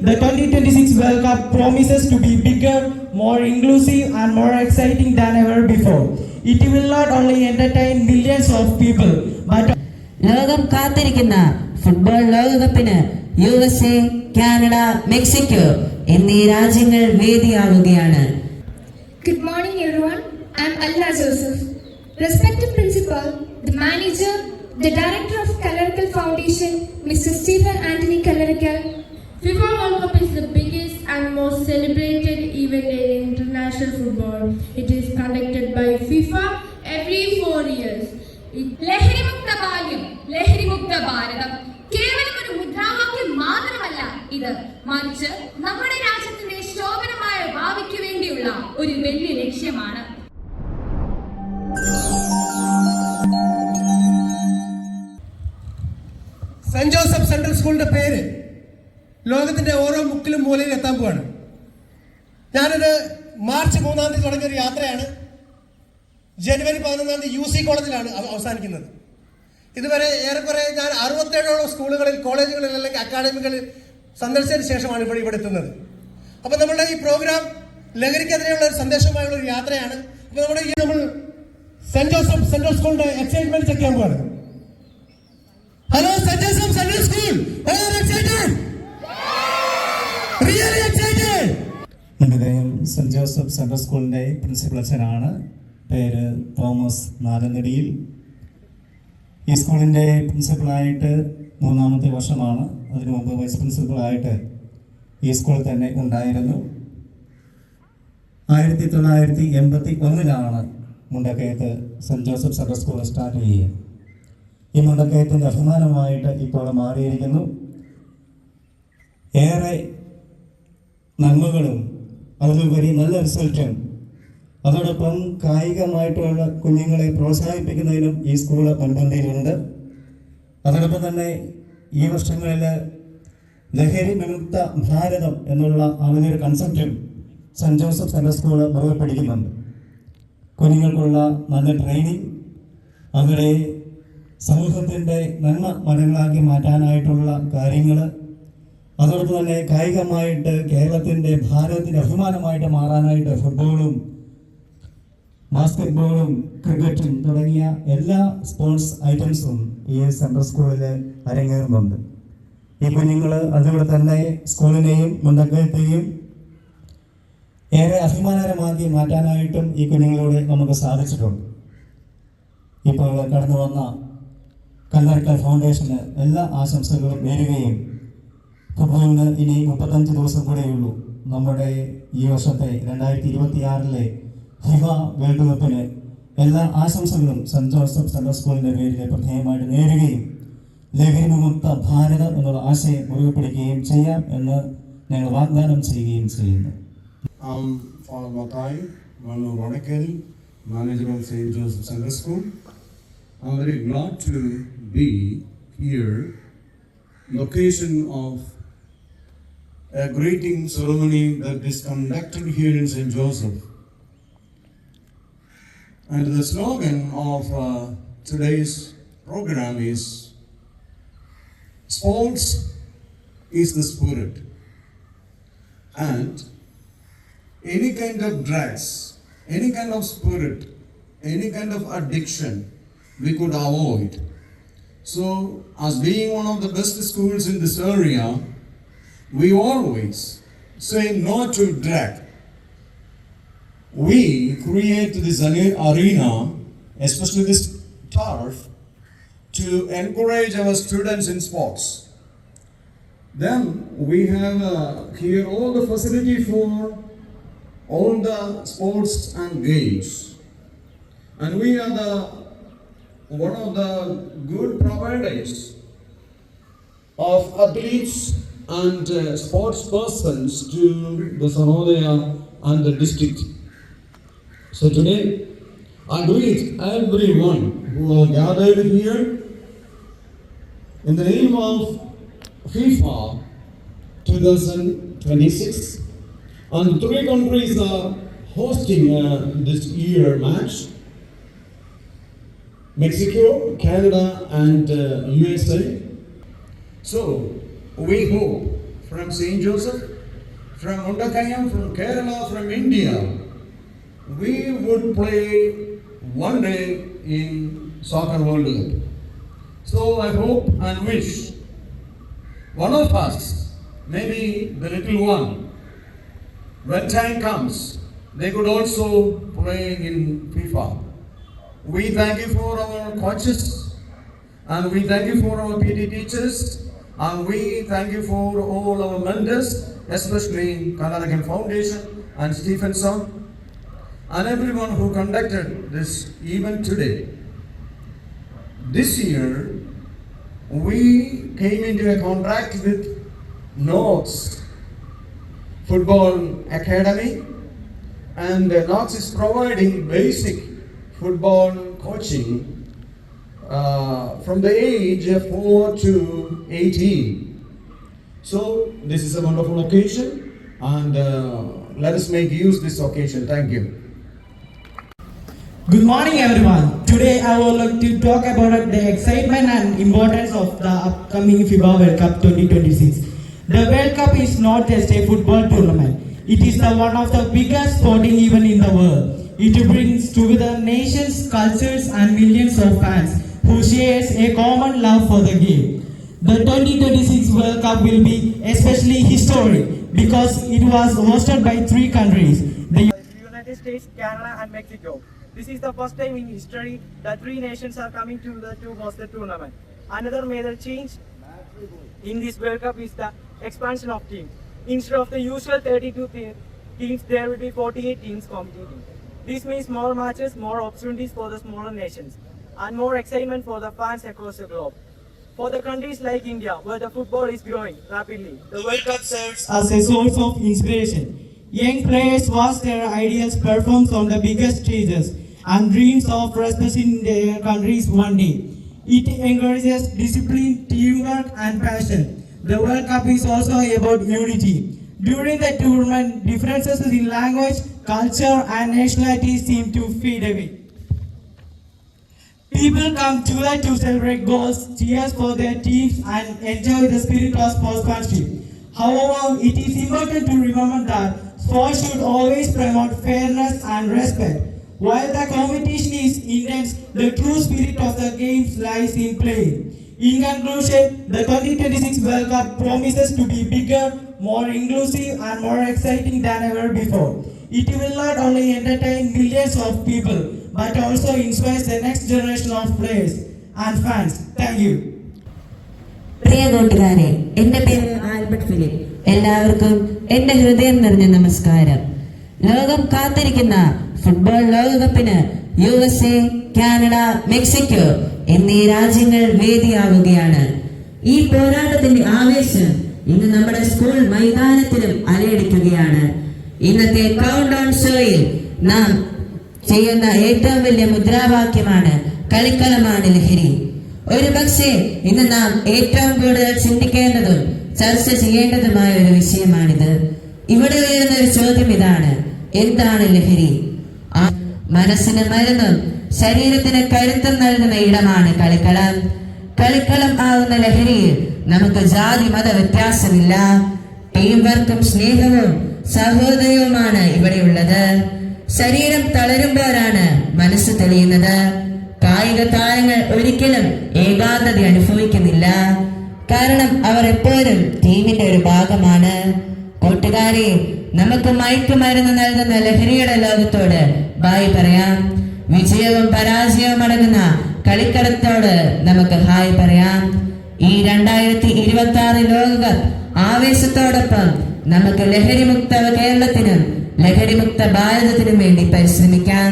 the 2026 World Cup promises to be bigger, more inclusive and more exciting than ever before. It will not only entertain millions of people, but ലോകം കാത്തിരിക്കുന്ന football ലോകകപ്പിന് USA, Canada, Mexico എന്നീ രാജ്യങ്ങൾ വേദിയാവുകയാണ്. Good morning everyone. I am Alna Joseph. Respected principal, the manager, the director of Kalarakkal Foundation, Mr. Stephen Anthony Kalarakkal. FIFA World Cup is the biggest and most celebrated event in international football. It is conducted by FIFA every 4 years. ലഹരിമുക്ത ബാല്യം, ലഹരിമുക്ത ഭാരതം കേവലം ഒരു മുദ്രാവാക്യം മാത്രമല്ല ഇത്, മറിച്ച് നമ്മുടെ രാജ്യത്തിന്റെ ശോഭനമായ ഭാവിക്ക് വേണ്ടിയുള്ള ഒരു വലിയ ലക്ഷ്യമാണ്. സെന്റ് ജോസഫ് സെൻട്രൽ സ്കൂളിന്റെ പേര് ലോകത്തിന്റെ ഓരോ മുക്കിലും മൂലയിൽ എത്താൻ പോവാണ്. ഞാനിത് മാർച്ച് 3 തുടങ്ങിയ ഒരു യാത്രയാണ്. ജനുവരി 11 UC കോളേജിലാണ് അവസാനിക്കുന്നത്. ഇതുവരെ ഏറെക്കുറെ ഞാൻ 67ഓളം സ്കൂളുകളിൽ, കോളേജുകളിൽ അല്ലെങ്കിൽ അക്കാഡമികളിൽ സന്ദർശിച്ചതിന് ശേഷമാണ് ഇവിടെ എത്തുന്നത്. അപ്പോൾ നമ്മളുടെ ഈ പ്രോഗ്രാം ലഹരിക്കെതിരെയുള്ള ഒരു സന്ദേശമായുള്ള ഒരു യാത്രയാണ്. അപ്പോൾ നമ്മൾ സെന്റ് ജോസഫ് സെൻട്രൽ സ്കൂളിന്റെ എക്സൈറ്റ്മെന്റ് ചെക്ക് ചെയ്യാൻ പോവാണ്. Hello saint Joseph central school, really excited. നമുക്കറിയാം സെന്റ് ജോസഫ് സെൻട്രൽ സ്കൂളിന്റെ പ്രിൻസിപ്പൽ അച്ഛനാണ്. പേര് തോമസ് നാലനടിയിൽ. ഈ സ്കൂളിൻ്റെ പ്രിൻസിപ്പളായിട്ട് 3ാമത്തെ വർഷമാണ്. അതിനു മുമ്പ് വൈസ് പ്രിൻസിപ്പളായിട്ട് ഈ സ്കൂളിൽ തന്നെ ഉണ്ടായിരുന്നു. 1981 മുണ്ടക്കയത്ത് saint Joseph central school start ചെയ്യുക. ഈ മുണ്ടക്കയത്തിൻ്റെ അഭിമാനമായിട്ട് ഇപ്പോൾ മാറിയിരിക്കുന്നു. ഏറെ നന്മകളും അതിലുപരി നല്ല റിസൾട്ടും അതോടൊപ്പം കായികമായിട്ടുള്ള കുഞ്ഞുങ്ങളെ പ്രോത്സാഹിപ്പിക്കുന്നതിനും ഈ സ്കൂൾ മുൻപന്തിയിലുണ്ട്. അതോടൊപ്പം തന്നെ ഈ വർഷങ്ങളിൽ ലഹരി വിമുക്ത ഭാരതം എന്നുള്ള അവനൊരു കൺസെപ്റ്റും സെൻറ്റ് ജോസഫ് സെൻട്രൽ സ്കൂൾ മുറുകെ പിടിക്കുന്നുണ്ട്. കുഞ്ഞുങ്ങൾക്കുള്ള നല്ല ട്രെയിനിങ്, അവരെ സമൂഹത്തിൻ്റെ നന്മ മരങ്ങളാക്കി മാറ്റാനായിട്ടുള്ള കാര്യങ്ങൾ, അതോടൊപ്പം തന്നെ കായികമായിട്ട് കേരളത്തിൻ്റെ ഭാരതത്തിൻ്റെ അഭിമാനമായിട്ട് മാറാനായിട്ട് ഫുട്ബോളും ബാസ്കറ്റ് ബോളും ക്രിക്കറ്റും തുടങ്ങിയ എല്ലാ സ്പോർട്സ് ഐറ്റംസും ഈ സെൻട്രൽ സ്കൂളിൽ അരങ്ങേറുന്നുണ്ട്. ഈ കുഞ്ഞുങ്ങൾ അതുപോലെ തന്നെ സ്കൂളിനെയും മുണ്ടക്കയത്തെയും ഏറെ അഭിമാനകരമാക്കി മാറ്റാനായിട്ടും ഈ കുഞ്ഞുങ്ങളോട് നമുക്ക് സാധിച്ചിട്ടുണ്ട്. ഇപ്പോൾ കടന്നു വന്ന കല്ലറക്കൽ ഫൗണ്ടേഷന് എല്ലാ ആശംസകളും നേരുകയും ഫുട്ബോളിന് ഇനി 35 ദിവസം കൂടെയുള്ളൂ. നമ്മുടെ ഈ വർഷത്തെ 2026 ഫിഫ വേൾഡ് കപ്പിന് എല്ലാ ആശംസകളും സെൻറ്റ് ജോസഫ് സെൻട്രൽ സ്കൂളിൻ്റെ പേരിൽ പ്രത്യേകമായിട്ട് നേരുകയും ലഹരി വിമുക്ത ഭാരതം എന്നുള്ള ആശയം മുറുകെ പിടിക്കുകയും ചെയ്യാം എന്ന് ഞങ്ങൾ വാഗ്ദാനം ചെയ്യുകയും ചെയ്യുന്നു. Father Matai, Manu Rodakal, manager of St. Joseph Central School. I'm very glad to be here, the occasion of a greeting ceremony that is conducted here in St. Joseph. And the slogan of today's program is "Sports is the spirit." And any kind of drugs, any kind of spirit, any kind of addiction, we could avoid. So, as being one of the best schools in this area, we always say no to drug. We create this arena, especially this turf, to encourage our students in sports. Then we have here all the facility for all the sports and games, and we are one of the good providers of athletes and sports persons to the Sanodaya and the district. So today I greet everyone who are gathered here in the name of FIFA 2026, and 3 countries are hosting this year match: Mexico, Canada and USA. So we hope from St. Joseph, from Undakayam, from Kerala, from India, we would play one day in Soccer World Cup. So I hope and wish one of us, maybe the little one, when time comes, they could also play in FIFA. We thank you for our coaches, and we thank you for our PT teachers, and we thank you for all our mentors, especially Kannadigan Foundation and Stephenson, and everyone who conducted this event today. This year, we came into a contract with Knox Football Academy, and Knox is providing basic football coaching from the age of 4 to 18. So this is a wonderful occasion, and let us make use of this occasion. Thank you. Good morning, everyone. Today I would like to talk about the excitement and importance of the upcoming FIBA World Cup 2026. The World Cup is not just a football tournament. It is one of the biggest sporting events in the world. It brings together nations, cultures, and millions of fans who shares a common love for the game. The 2026 World Cup will be especially historic because it was hosted by 3 countries: the United States, Canada, and Mexico. This is the first time in history that 3 nations are coming together to host the tournament. Another major change in this World Cup is the expansion of teams. Instead of the usual 32 teams, there will be 48 teams competing. This means more matches, more opportunities for the smaller nations, and more excitement for the fans across the globe. For the countries like India, where the football is growing rapidly, the World Cup serves as a source of inspiration. Young players watch their ideals performed on the biggest stages and dreams of representing their countries one day. It encourages discipline, teamwork, and passion. The World Cup is also about unity. During the tournament, differences in language, culture, and nationality seem to fade away. People come together to celebrate goals, cheer for their teams, and enjoy the spirit of sportsmanship. However, it is important to remember that sports should always promote fairness and respect. While the competition is intense, the true spirit of the games lies in play. In conclusion, the 2026 World Cup promises to be bigger, more inclusive, and more exciting than ever before. It will not only entertain millions of people, but also inspire the next generation of players and fans. Thank you. പ്രിയ കൂട്ടുകാരെ, എൻ്റെ പേര് Albert Philip. എല്ലാവർക്കും എൻ്റെ ഹൃദയം നിറഞ്ഞ നമസ്കാരം. ലോകം കാത്തിരിക്കുന്ന ഫുട്ബോൾ ലോകകപ്പിന് USA, കാനഡ, മെക്സിക്കോ എന്നീ രാജ്യങ്ങൾ വേദിയാവുകയാണ്. ഈ പോരാട്ടത്തിന്റെ ആവേശം ഇന്ന് നമ്മുടെ സ്കൂൾ മൈതാനത്തിലും അലയടിക്കുകയാണ്. ഇന്നത്തെ കൗണ്ട് ഡൗൺ ഷോയിൽ നാം ചെയ്യുന്ന ഏറ്റവും വലിയ മുദ്രാവാക്യമാണ് കളിക്കളമാണ് ലഹരി. ഒരു പക്ഷേ ഇന്ന് നാം ഏറ്റവും കൂടുതൽ ചിന്തിക്കേണ്ടതും ചർച്ച ചെയ്യേണ്ടതുമായ ഒരു വിഷയമാണിത്. ഇവിടെ ഉയരുന്ന ഒരു ചോദ്യം ഇതാണ്: എന്താണ് ലഹരി? മനസ്സിന് മരുന്നും ശരീരത്തിന് കരുത്തും നൽകുന്ന ഇടമാണ് കളിക്കളം. കളിക്കളം ആകുന്ന ലഹരിയിൽ നമുക്ക് ജാതി മത വ്യത്യാസമില്ല. ടീം വർക്കും സ്നേഹവും സഹോദരവുമാണ് ഇവിടെയുള്ളത്. ശരീരം തളരുമ്പോഴാണ് മനസ്സ് തെളിയുന്നത്. കായിക താരങ്ങൾ ഒരിക്കലും ഏകാന്തത അനുഭവിക്കുന്നില്ല, കാരണം അവർ എപ്പോഴും ടീമിന്റെ ഒരു ഭാഗമാണ്. കൂട്ടുകാരെ, നമുക്ക് മയക്കുമരുന്ന് നൽകുന്ന ലഹരിയുടെ ലോകത്തോട് ബായ് പറയാം. വിജയവും പരാജയവും അടങ്ങുന്ന കളിക്കളത്തോട് നമുക്ക് ഹായ് പറയാം. ഈ 2026 ലോകകപ്പ് ആവേശത്തോടൊപ്പം നമുക്ക് ലഹരിമുക്ത കേരളത്തിനും ലഹരിമുക്ത ഭാരതത്തിനും വേണ്ടി പരിശ്രമിക്കാം.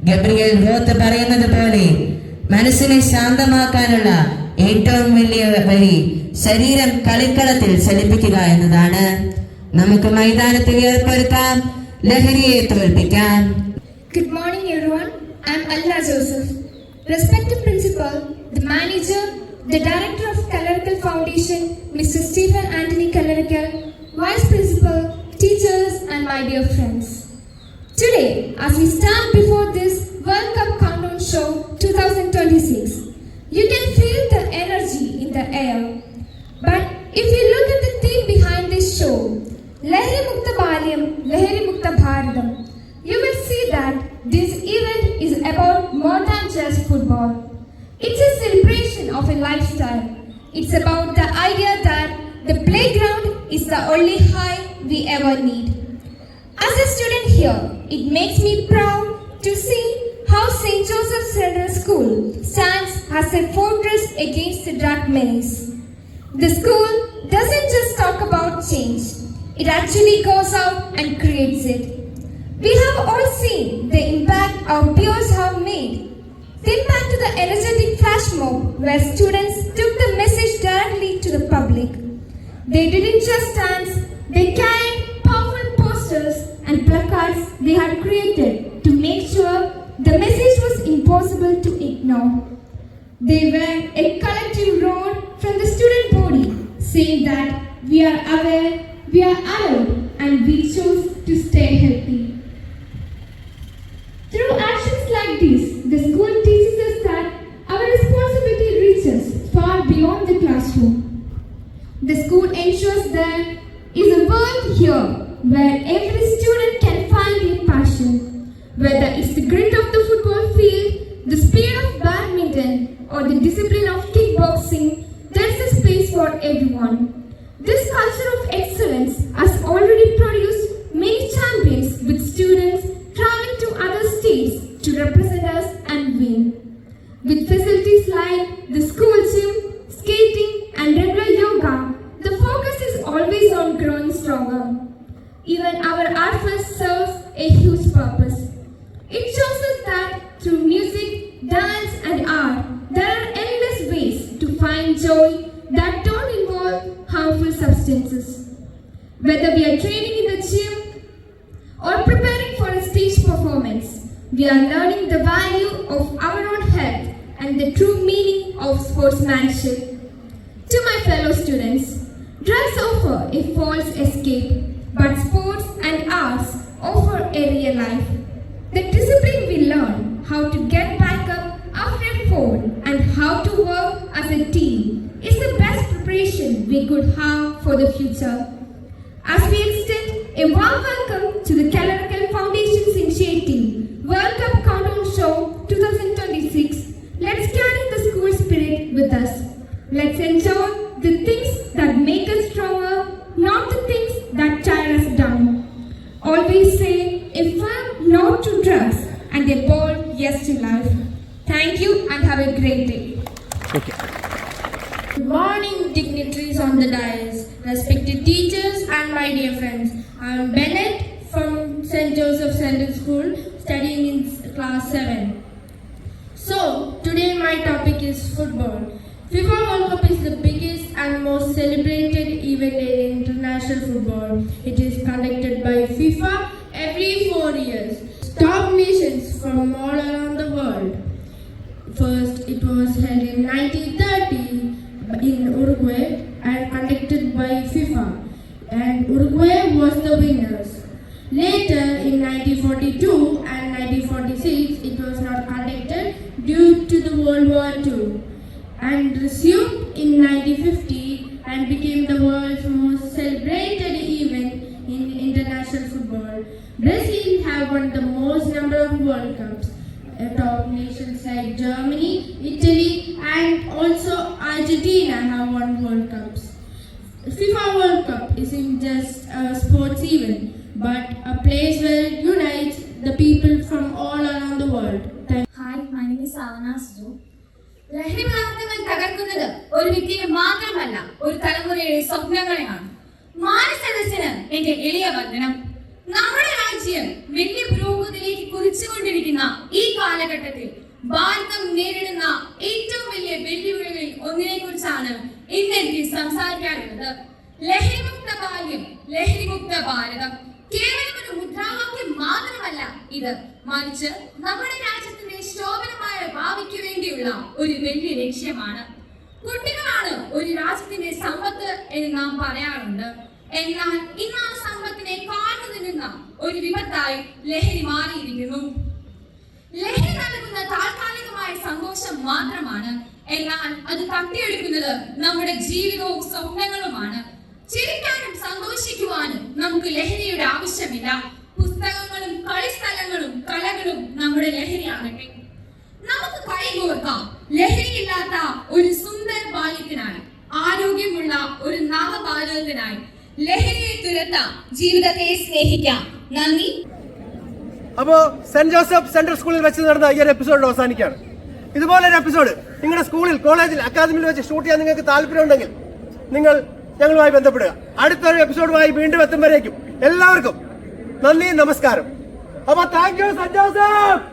ഗബ്രിയേൽ റോത്ത് പറയുന്നത് പോലെ, മനസ്സിനെ ശാന്തമാക്കാനുള്ള ഏറ്റവും വലിയ വഴി ശരീരം കളിക്കളത്തിൽ ചലിപ്പിക്കുക എന്നതാണ്. നമുക്ക് മൈതാനത്തിൽ ഏർപ്പെടുത്താം, ലഹരിയെ തോൽപ്പിക്കാം. Good morning, everyone. I'm Allah Joseph. Respected principal, the manager, the director of Clerical Foundation, Mr. Stephen Anthony Clerical, vice principal, teachers, and my dear friends. Today, as we stand before this World Cup Countdown Show 2026, you can feel the energy in the air. But if you look at the theme behind this of a lifestyle. It's about the idea that the playground is the only high we ever need. As a student here, it makes me proud to see how St. Joseph Central School stands as a fortress against the dark maze. The school doesn't just talk about change, it actually goes out and creates it. We have all seen the impact our peers have made. Think back to the energetic flash mob where students took the message directly to the public. They didn't just dance, they carried powerful posters and placards they had created to make sure the message was impossible to ignore. They were a collective roar from the student body saying that we are aware, we are allowed, and we choose to stay healthy. Through actions like this, the school teaches us that our responsibility reaches far beyond the classroom. The school ensures there is a world here where every student can find their passion. Whether it's the grit of the football field, the speed of badminton, or the discipline of kickboxing, there's a space for everyone. This culture of excellence has already produced many champions with students traveling to other states to represent us and win. With facilities like the school gym, skating, and regular yoga, the focus is always on growing stronger. Even our art fest serves a huge purpose. It shows us that through music, dance, and art, there are endless ways to find joy that don't involve harmful substances. Whether we are training in the gym or preparing for a stage performance, we are learning the value of our own health and the true meaning of sportsmanship. To my fellow students, drugs offer a false escape, but sports and arts offer a real life. The discipline we learn, how to get back up after a fall, and how to work as a team is the best preparation we could have for the future. As we extend a warm welcome to the Calorical Foundation's initiative, World Cup Countdown Show 2026, let's carry the school spirit with us. Let's enjoy the things that make us stronger, not the things that tear us down. Always say a firm no to drugs and a bold yes to life. Thank you and have a great day. Good morning, dignitaries on the dais, respected teachers, and my dear friends. I am Bennett from St. Joseph Central School, studying in class 7. So, today my topic is football. FIFA World Cup is the biggest and most celebrated event in international football. It is conducted by FIFA every 4 years. Top nations from all around the world. First, it was held in 1930 in Uruguay and conducted by FIFA, and Uruguay was the winners. Later, in 1942 and 1946, it was not conducted due to the World War II, and resumed in 1950 and became the world's most celebrated event in international football. Brazil have won the most number of World Cups. Top nations like Germany, Italy, and also Argentina have won World Cups. FIFA World Cup isn't just a sports event, but a place where it unites the people from all around the world. Hi, my name is Savana Siju. ലഹരി പദാർത്ഥങ്ങൾ തകർക്കുന്നത് ഒരു വ്യക്തിയെ മാത്രമല്ല, ഒരു തലമുറയുടെ സ്വപ്നങ്ങളെയാണ്. മാനസദസ്സിന് എന്റെ എളിയ വന്ദനം. നമ്മുടെ രാജ്യം വലിയ പുരോഗതിയിലേക്ക് കുതിച്ചുകൊണ്ടിരിക്കുന്ന ഈ കാലഘട്ടത്തിൽ ഭാരതം നേരിടുന്ന ഏറ്റവും വലിയ വെല്ലുവിളികളിൽ ഒന്നിനെ കുറിച്ചാണ് ഇന്ന് എനിക്ക് സംസാരിക്കാനുള്ളത്. ലഹരിമുക്ത ബാല്യം, ലഹരിമുക്ത ഭാരതം കേവലം ഒരു മുദ്രാവാക്യം മാത്രമല്ല ഇത്, മറിച്ച് നമ്മുടെ രാജ്യത്തിന്റെ ശോഭനമായ ഭാവിക്ക് വേണ്ടിയുള്ള ഒരു വലിയ ലക്ഷ്യമാണ്. കുട്ടികളാണ് ഒരു രാജ്യത്തിന്റെ സമ്പത്ത് എന്ന് നാം പറയാറുണ്ട്. എന്നാൽ ഇന്ന് ആ സമ്പത്തിനെ കാർന്നു നിന്ന ഒരു വിപത്തായി ലഹരി മാറിയിരിക്കുന്നു. ലഹരി നൽകുന്ന താൽക്കാലികമായ സന്തോഷം മാത്രമാണ്, എന്നാൽ അത് തട്ടിയെടുക്കുന്നത് നമ്മുടെ ജീവിതവും സ്വപ്നങ്ങളുമാണ്. ചിരിക്കാനും സന്തോഷിക്കുവാനും നമുക്ക് ലഹരിയുടെ ആവശ്യമില്ല. പുസ്തകങ്ങളും കളിസ്ഥലങ്ങളും കലകളും നമ്മുടെ ലഹരിയാകട്ടെ. നമുക്ക് കൈകോർക്കാം ലഹരിയില്ലാത്ത ഒരു ആരോഗ്യമുള്ള ഒരു നവഭാരതത്തിനായി ലഹരിയെ തുരത്താം, ജീവിതത്തെ സ്നേഹിക്കാം. നന്ദി. അപ്പോ സെന്റ് ജോസഫ് സെൻട്രൽ സ്കൂളിൽ വെച്ച് നടന്ന ഈ ഒരു എപ്പിസോഡ് അവസാനിക്കുകയാണ്. ഇതുപോലൊരു എപ്പിസോഡ് നിങ്ങളുടെ സ്കൂളിൽ, കോളേജിൽ, അക്കാദമിയിൽ വെച്ച് ഷൂട്ട് ചെയ്യാൻ നിങ്ങൾക്ക് താല്പര്യമുണ്ടെങ്കിൽ നിങ്ങൾ ഞങ്ങളുമായി ബന്ധപ്പെടുക. അടുത്തൊരു എപ്പിസോഡുമായി വീണ്ടും എത്തും വരേക്കും എല്ലാവർക്കും നന്ദി, നമസ്കാരം. അപ്പൊ താങ്ക് യു സെന്റ് ജോസഫ്.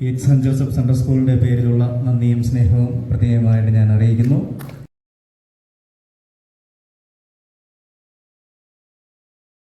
ഈ സെന്റ് ജോസഫ് സെൻട്രൽ സ്കൂളിന്റെ പേരിലുള്ള നന്ദിയും സ്നേഹവും പ്രത്യേകമായിട്ട് ഞാൻ അറിയിക്കുന്നു.